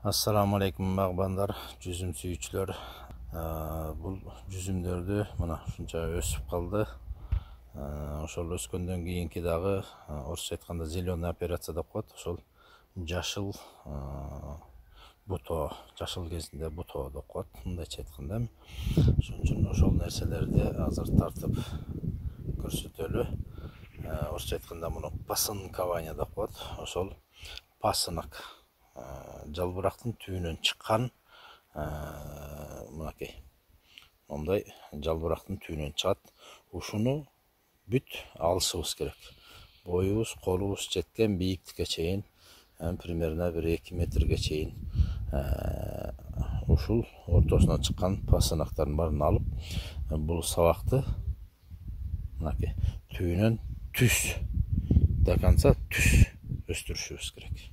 Assalamu alaikum bagbanlar, жүзім сүйүүчүлөр. Бул жүзүмдөрдү мына ушунча өсүп калды. Ошол өскөндөн кийинки дагы орусча айтканда зеленый операция деп коет. Ошол жашыл бутоо, жашыл кезинде бутоо деп коет. Мындайча айтканда, ошон үчүн ошол нерселерди азыр тартып көрсөтөлү. Орусча айтканда муну пасынкование деп коет. Ошол пасынок жалбырактын түбүнөн чыккан мынакей мондай жалбырактын түбүнөн чыгат. Ушуну бүт алышыбыз керек. Боюбуз, колубуз жеткен бийиктикке чейин, примерно 1-2 метрге чейин ушул ортосуна чыккан пасыноктордун баарын алып, бул сабакты мынакей түбүнөн түз до конца түз өстүрүшүбүз керек.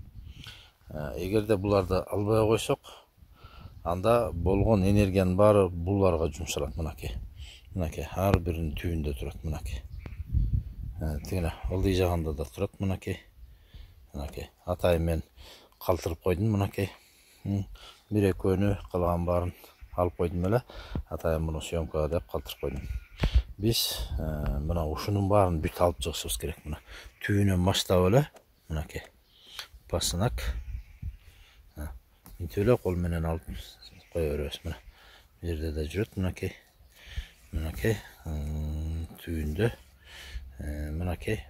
Эгерде буларды албай койсок, анда болгон энергиянын баары буларга жумшалат. Мынакей ар биринин түбүндө турат. Мынакей тигине ылдый жагында да турат. Мынакей атайын мен калтырып койдум. Мынакей бир экөөнү калаган баарын алып койдум эле. Атайын муну съемкага деп калтырып койдум. Биз мына ушунун баарын бүт алып чыгышыбыз керек. Мына түбүнөн баштап эле мынакей пасынок мынтип эле кол менен алып кое беребиз. Мына бул жерде да жүрөт. Мынакей түбүндө мынакей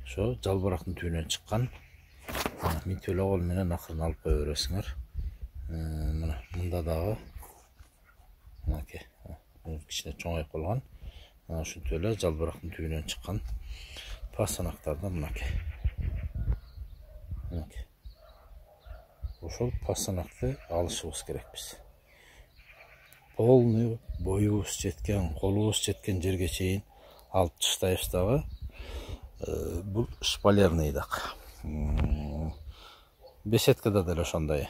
ошо жалбырактын түбүнөн чыккан. Мынтип эле кол менен акырын алып кое бересиңер. Мына мында дагы мынакей кичине чоңоюп калган. Ушинтип эле жалбырактын түбүнөн чыккан пасыноктордон мынакей. Ошол пасынокты алышыбыз керек биз. Полный боюбуз жеткен, колубуз жеткен жерге чейин алып таштайбыз дагы. Бул шпалерный дак. Беседкада деле ошондой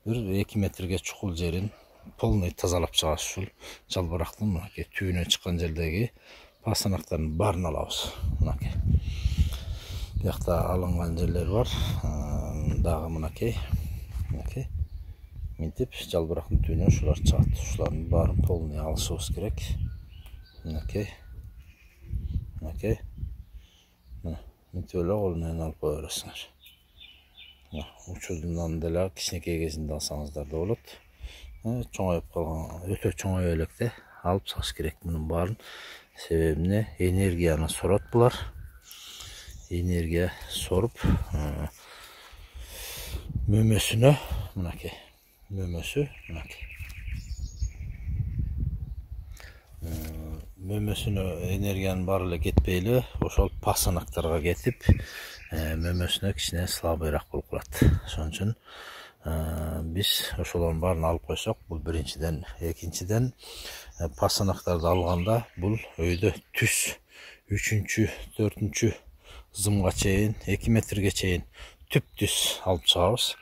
1-2 метрге чукул жерин полный тазалап чыгабыз. Ушул жалбырактын мынакей түбүнөн чыккан жердеги пасыноктордун баарын алабыз. Мынакей биякта алынган жерлер бар. Дагы мынакей мынтип жалбырактын түбүнөн ушулар чыгат. Ушулардын баарын полный алышыбыз керек. Мынакей мынтип эле кол менен алып кое бересиңер. Учурунан деле кичинекей кезинде алсаңыздар да болот. Чоңоюп калган, өтө чоңой электе алып чыгыш керек мунун баарын. Себебине энергияны сорот булар. Энергия соруп мөмөсүнө мынакей мөмөсүнө энергиянын баары эле кетпей эле ошол пасынокторго кетип мөмөсүнө кичине слабыйраак болуп калат. Ошон үчүн биз ошолордун баарын алып койсок, бул биринчиден, экинчиден пасынокторду алганда бул өйдө түз 3-чү, 4-чү зымга чейин, 2 метрге чейин түп-түз алып чыгабыз.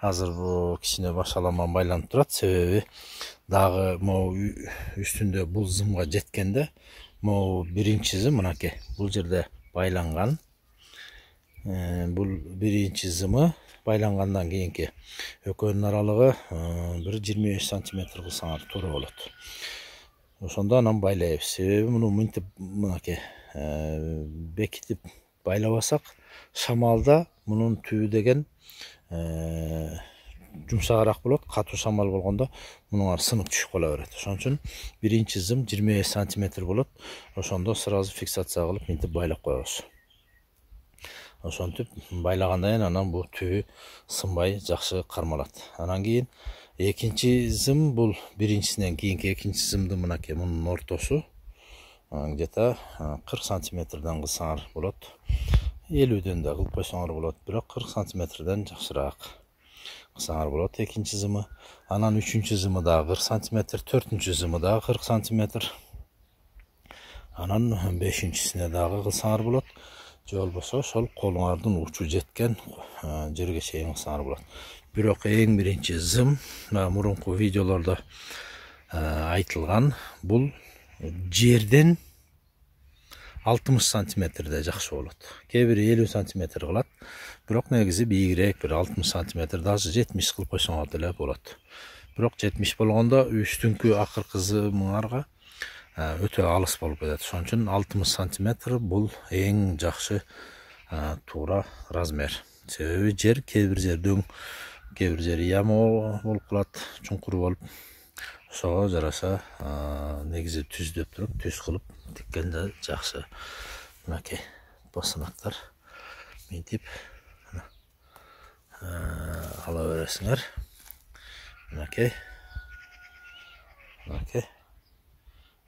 Азыр бул кичине башаламан байланып турат. Себеби дагы могу үстүндө бул зымга жеткенде, могу биринчи зым мынакей бул жерде байланган. Бул биринчи зымы байлангандан кийинки экөөнүн аралыгы 1-25 сантиметр кылсаңар туура болот. Ошондо анан байлайбыз. Себеби муну мынтип мынакей бекитип байлабасак, шамалда мунун түбү деген жумшагыраак болот. Катуу шамал болгондо мунуңар сынып түшүп кала берет. Ошон үчүн биринчи зым 25 сантиметр болот. Ошондо сразу фиксация кылып мынтип байлап коебуз. Ошентип байлагандан кийин анан бул түбү сынбай жакшы кармалат. Анан кийин экинчи зым бул биринчисинен кийинки экинчи зымдын мынакей мунун ортосу где-то 40 сантиметрден кылсаңар болот. 50ден да кылып койсоңор болот, бирок 40 сантиметрден жакшыраак кылсаңар болот экинчи зымы. Анан үчүнчү зымы дагы 40 сантиметр, төртүнчү зымы дагы 40 сантиметр. Анан бешинчисине дагы кылсаңар болот. Же болбосо ошол колуңардын учу жеткен жерге чейин кылсаңар болот. Бирок эң биринчи зым мурунку видеолордо айтылган бул жерден 60 сантиметрде жакшы болот. Кээ бири 50 сантиметр кылат. Бирок негизи бийигирээк бир 60 сантиметр, даже 70 кылып койсоңор деле болот. Бирок 70 болгондо үстүңкү акыркы зымыңарга өтө алыс болуп кетет. Ошон үчүн 60 сантиметр бул эң жакшы туура размер. Себеби жер кээ бир жер дөң, кээ бир жери яма болуп калат, чуңкур болуп. Ошого жараса негизи түздөп туруп, түз кылып тиккенде жакшы. Мынакей басынактар мынтип ала бересиңер. Мынакей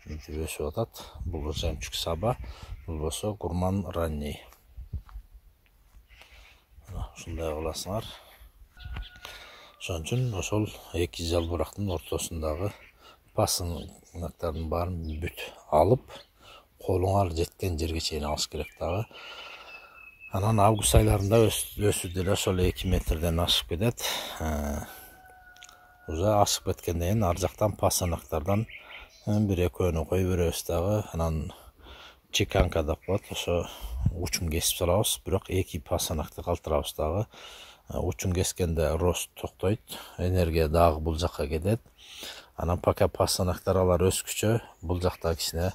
мынтип өсүп атат. Бул жемчуг саба, бул болсо гурман ранний. Ушундай кыласыңар. Ошон үчүн ошол эки жалбырактын ортосундагы басынактардын баарын бүт алып, колуңар жеткен жерге чейин алыш керек дагы. Анан август айларында өсүү деле ошол 2 метрден ашып кетет. Уже ашып кеткенден кийин ар жактан басынактардан бир экөөнү кой беребиз дагы. Анан чеканка деп коет, ошо учун кесип салабыз, бирок эки басынакты калтырабыз дагы. Учун кескенде рост токтойт, энергия дагы бул жакка кетет. Анан пока басынактар алар өскүчө бул жакта кичине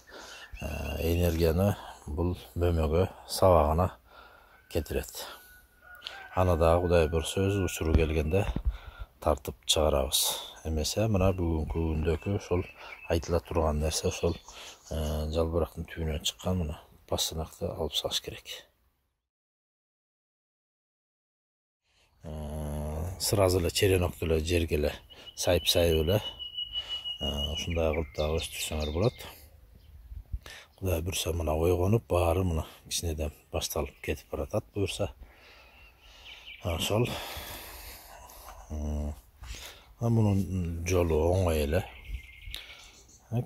энергияны бул мөмөгө сабагына кетирет. Аны дагы Кудай буйрса өз учуру келгенде тартып чыгарабыз. Эмесе мына бүгүнкү күндөгү ошол айтыла турган нерсе ошол жалбырактын түбүнөн чыккан мына басынакты алып салыш керек. Сразу эле черенокто эле жерге эле сайып эле ушундай кылып дагы өстүрсөңөр болот. Кудай буйрса мына ойгонуп баары мына кичинеден башталып кетип баратат буйрса. Ошол мунун жолу оңой эле.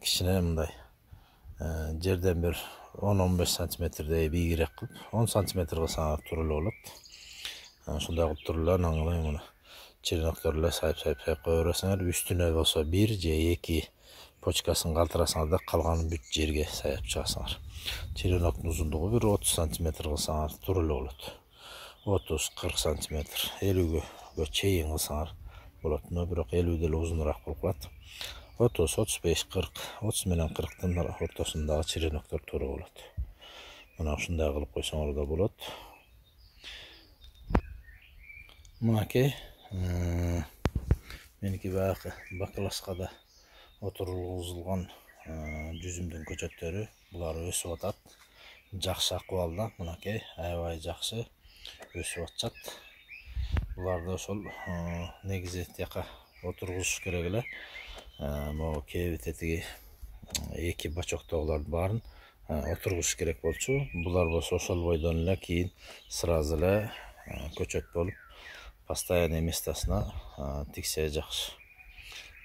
Кичине мындай жерден бир 10-15 сантиметрдей бийигирээк кылып, 10 сантиметр кылсаңар туура эле болот. Ушундай кылып туруп эле анан мына черенокторду эле сайып кое бересиңер. Үстүнө болсо 1 же 2 почкасын калтырасыңар да калганын бүт жерге саяп чыгасыңар. Череноктун узундугу бир 30 сантиметр кылсаңар туура эле болот. 30-40 сантиметр, 50-гө чейин кылсаңар болот. Бирок 50 деле узунураак болуп калат. 30, 35, 40, 30 менен 40-тын ортосундагы череноктор туура болот. Мына ушундай кылып койсоңор да болот. Мынакей меники баягы баклажкада отургузулган жүзүмдүн көчөттөрү, булар өсүп атат. Жакшы акыбалда, мынакей аябай жакшы өсүп атышат. Буларды ошол негизи тияка отургузуш керек эле. Могу кээби тетиги эки бачоктогулардын баарын отургузуш керек болчу. Булар болсо ошол бойдон эле кийин сразу эле көчөт болуп постоянный местосуна тиксе жакшы.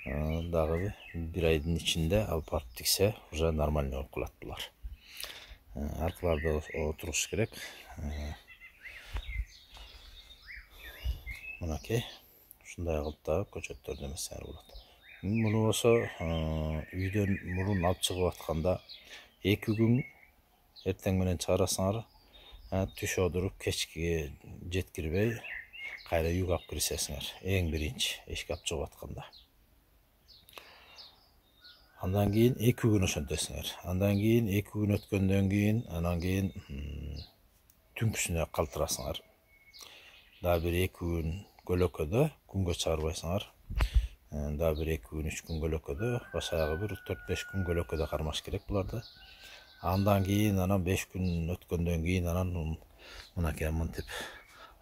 Дагы бир айдын ичинде алып барып тиксе уже нормальный болуп калат булар. Аркыларды отургуш керек. Мынакей ушундай кылып дагы көчөттөрдү эмесеңер болот. Муну болсо үйдөн мурун алып чыгып атканда 2 күн эртең менен чыгарасыңар. Түш одуруп кечки жеткирбей кайра үйгө алып кирсесиңер. Эң биринчи эшикке алып чыгып атканда. Андан кийин 2 күн ошентесиңер. Андан кийин 2 күн өткөндөн кийин анан кийин түнкүсүнө калтырасыңар. Дагы бир 2 күн көлөкөдө күнгө чыгарбайсыңар. Дагы бир 2 күн 3 күн көлөкөдө, башагы бир 4-5 күн көлөкөдө кармаш керек буларды. Андан кийин анан 5 күн өткөндөн кийин анан мынакей мынтип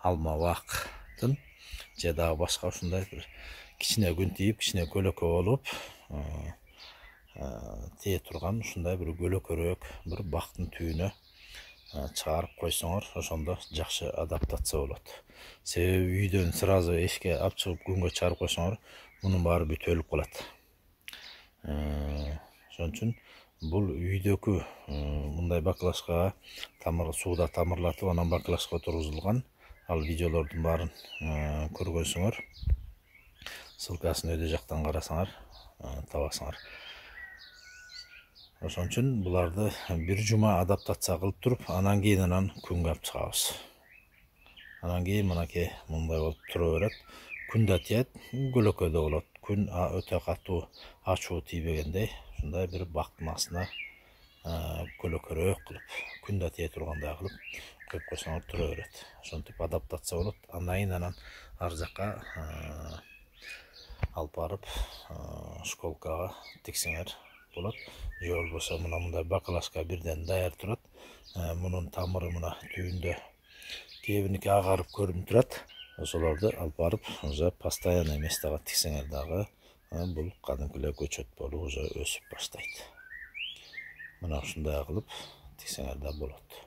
алма бактын же дагы башка ушундай бир кичине күн тийип, кичине көлөкө болуп тие турган ушундай бир көлөкөрөөк бир бактын түбүнө чыгарып койсоңор, ошондо жакшы адаптация болот. Себеби үйдөн сразу эшикке алып чыгып күнгө чыгарып койсоңор, мунун баары бүт өлүп калат. Ошон үчүн бул үйдөгү мындай баклажкага сууда тамырлатып, анан баклажка отургузулган. Ал видеолордун баарын көргөнсүңөр. Ссылкасын өйдө жактан карасаңар, табасыңар. Ошон үчүн буларды бир жума адаптация кылып туруп, анан кийин күнгө алып чыгабыз. Анан кийин мынакей мындай болуп тура берет. Күн да тиет, көлөкөдө болот. Күн өтө катуу ачуу тийбегендей, ушундай бир бактын астына көлөкөрөөк кылып, күн да тие тургандай кылып коюп койсоңор тура берет. Ошентип адаптация болот. Андан кийин ар жакка алып барып школкага тиксеңер болот. Же болбосо мындай бакалашка бирден даяр турат. Мунун тамыры мына түбүндө кээ бириники агарып көрүнүп турат. Ошолорду алып барып уже постоянный местага тиксеңер дагы бул кадимки эле көчөт болуп уже өсүп баштайт. Мына ушундай кылып тиксеңер да болот.